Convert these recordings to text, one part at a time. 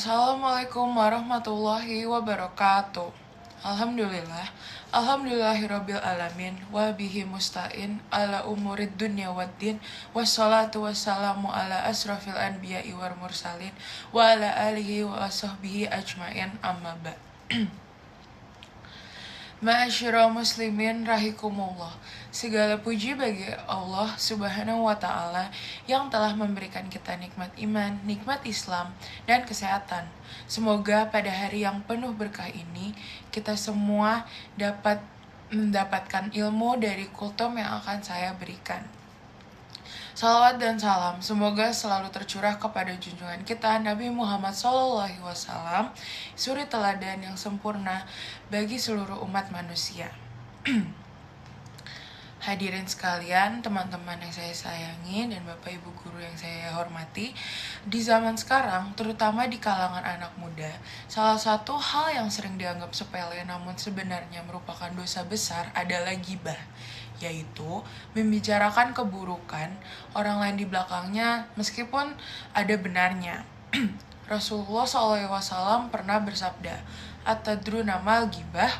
Assalamualaikum warahmatullahi wabarakatuh. Alhamdulillahirabbil alamin wa bihi musta'in ala umurid dunya waddin wassalatu wassalamu ala asrafil anbiya'i wal mursalin wa ala alihi wa sahbihi ajmain amma ba'd. Ma'asyiral muslimin rahikumullah. Segala puji bagi Allah Subhanahu wa taala yang telah memberikan kita nikmat iman, nikmat Islam, dan kesehatan. Semoga pada hari yang penuh berkah ini kita semua dapat mendapatkan ilmu dari kultum yang akan saya berikan. Salawat dan salam semoga selalu tercurah kepada junjungan kita Nabi Muhammad SAW, suri teladan yang sempurna bagi seluruh umat manusia. Hadirin sekalian, teman-teman yang saya sayangi dan Bapak Ibu guru yang saya hormati, di zaman sekarang, terutama di kalangan anak muda, salah satu hal yang sering dianggap sepele namun sebenarnya merupakan dosa besar adalah ghibah, yaitu membicarakan keburukan orang lain di belakangnya meskipun ada benarnya. Rasulullah SAW pernah bersabda, "Atadruna mal ghibah?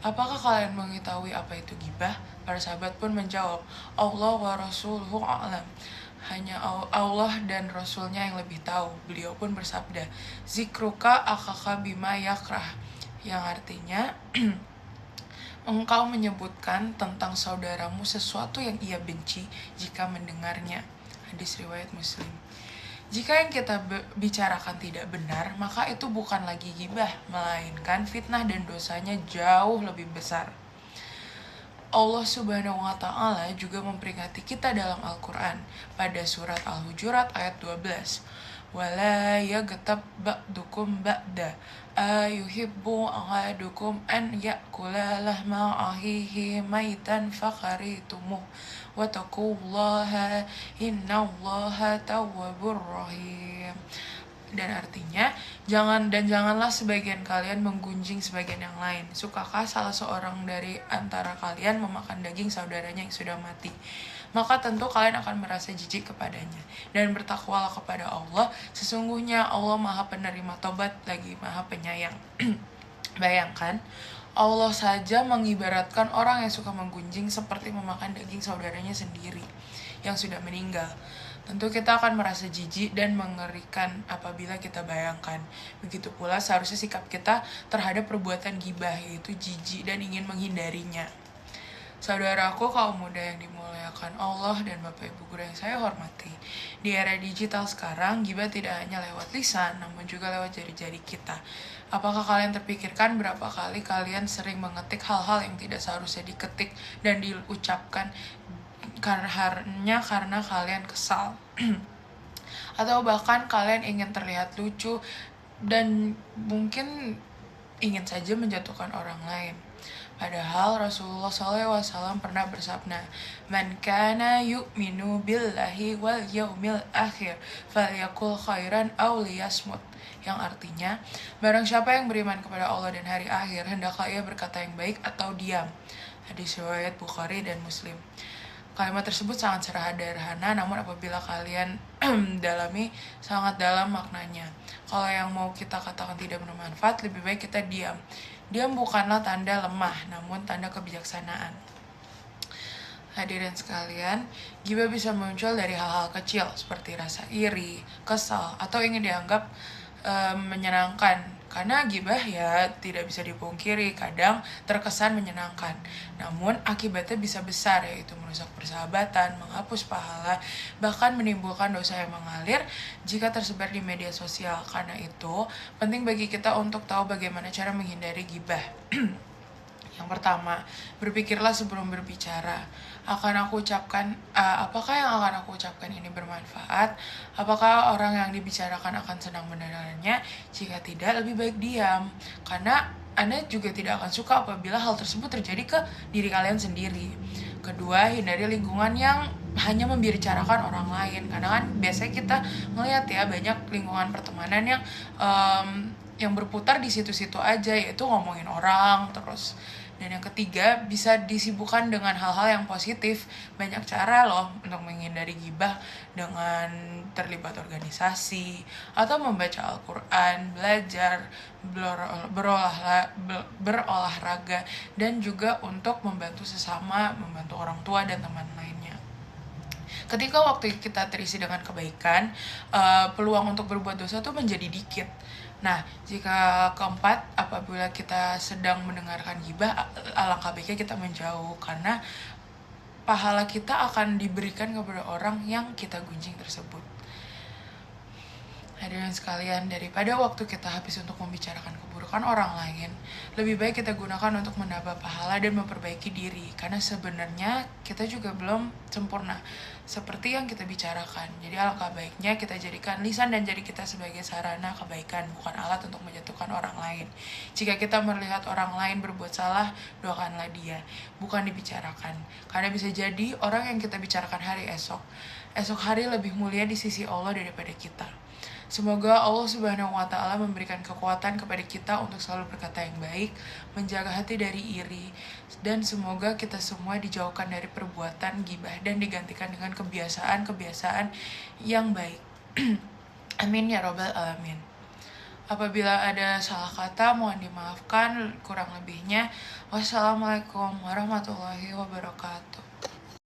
Apakah kalian mengetahui apa itu ghibah?" Para sahabat pun menjawab, "Allah wa rasuluhu a'lam." Hanya Allah dan Rasulnya yang lebih tahu. Beliau pun bersabda, "Zikruka akaka bima yakrah," yang artinya engkau menyebutkan tentang saudaramu sesuatu yang ia benci jika mendengarnya. Hadis riwayat Muslim. Jika yang kita bicarakan tidak benar, maka itu bukan lagi ghibah, melainkan fitnah dan dosanya jauh lebih besar. Allah Subhanahu wa taala juga memperingati kita dalam Al-Qur'an pada surat Al-Hujurat ayat 12. Wala yaghtab ba'dukum ba'da ayuhibbu ahadukum an ya'kula lahma ahihi maitan fakharitumu wa taqullaha innallaha tawwabur rahim. Dan artinya, janganlah sebagian kalian menggunjing sebagian yang lain. Sukakah salah seorang dari antara kalian memakan daging saudaranya yang sudah mati? Maka tentu kalian akan merasa jijik kepadanya. Dan bertakwalah kepada Allah, sesungguhnya Allah Maha Penerima Tobat lagi Maha Penyayang. Bayangkan, Allah saja mengibaratkan orang yang suka menggunjing seperti memakan daging saudaranya sendiri yang sudah meninggal. Tentu kita akan merasa jijik dan mengerikan apabila kita bayangkan. Begitu pula seharusnya sikap kita terhadap perbuatan ghibah, yaitu jijik dan ingin menghindarinya. Saudaraku kaum muda yang dimuliakan Allah dan Bapak Ibu guru yang saya hormati, di era digital sekarang, ghibah tidak hanya lewat lisan, namun juga lewat jari-jari kita. Apakah kalian terpikirkan berapa kali kalian sering mengetik hal-hal yang tidak seharusnya diketik dan diucapkan karena kalian kesal atau bahkan kalian ingin terlihat lucu dan mungkin ingin saja menjatuhkan orang lain. Padahal Rasulullah SAW pernah bersabda, "Man kana yu'minu billahi wal yaumil akhir falyakul khairan aw liyasmut." Yang artinya, barang siapa yang beriman kepada Allah dan hari akhir, hendaklah ia berkata yang baik atau diam. Hadis riwayat Bukhari dan Muslim. Kalimat tersebut sangat sederhana, namun apabila kalian dalami, sangat dalam maknanya. Kalau yang mau kita katakan tidak bermanfaat, lebih baik kita diam. Diam bukanlah tanda lemah, namun tanda kebijaksanaan. Hadirin sekalian, ghibah bisa muncul dari hal-hal kecil, seperti rasa iri, kesal, atau ingin dianggap menyenangkan. Karena ghibah ya tidak bisa dipungkiri, kadang terkesan menyenangkan. Namun akibatnya bisa besar, yaitu merusak persahabatan, menghapus pahala, bahkan menimbulkan dosa yang mengalir jika tersebar di media sosial. Karena itu, penting bagi kita untuk tahu bagaimana cara menghindari ghibah. Yang pertama, berpikirlah sebelum berbicara. Apakah yang akan aku ucapkan ini bermanfaat? Apakah orang yang dibicarakan akan senang mendengarnya? Jika tidak, lebih baik diam. Karena Anda juga tidak akan suka apabila hal tersebut terjadi ke diri kalian sendiri. Kedua, hindari lingkungan yang hanya membicarakan orang lain. Karena kan biasanya kita melihat ya banyak lingkungan pertemanan yang berputar di situ-situ aja, yaitu ngomongin orang, terus Dan yang ketiga, bisa disibukkan dengan hal-hal yang positif. Banyak cara loh untuk menghindari gibah, dengan terlibat organisasi atau membaca Al-Quran, belajar, berolahraga, dan juga untuk membantu sesama, membantu orang tua dan teman lainnya. Ketika waktu kita terisi dengan kebaikan, peluang untuk berbuat dosa tuh menjadi dikit. Nah, jika keempat, apabila kita sedang mendengarkan gibah, alangkah baiknya kita menjauh, karena pahala kita akan diberikan kepada orang yang kita gunjing tersebut. Hadirin sekalian, daripada waktu kita habis untuk membicarakan keburukan orang lain, lebih baik kita gunakan untuk menambah pahala dan memperbaiki diri. Karena sebenarnya kita juga belum sempurna seperti yang kita bicarakan. Jadi alangkah baiknya kita jadikan lisan dan jari kita sebagai sarana kebaikan, bukan alat untuk menjatuhkan orang lain. Jika kita melihat orang lain berbuat salah, doakanlah dia, bukan dibicarakan. Karena bisa jadi orang yang kita bicarakan esok hari lebih mulia di sisi Allah daripada kita. Semoga Allah Subhanahu wa Ta'ala memberikan kekuatan kepada kita untuk selalu berkata yang baik, menjaga hati dari iri, dan semoga kita semua dijauhkan dari perbuatan gibah dan digantikan dengan kebiasaan-kebiasaan yang baik. Amin ya robbal alamin. Apabila ada salah kata, mohon dimaafkan. Kurang lebihnya, wassalamualaikum warahmatullahi wabarakatuh.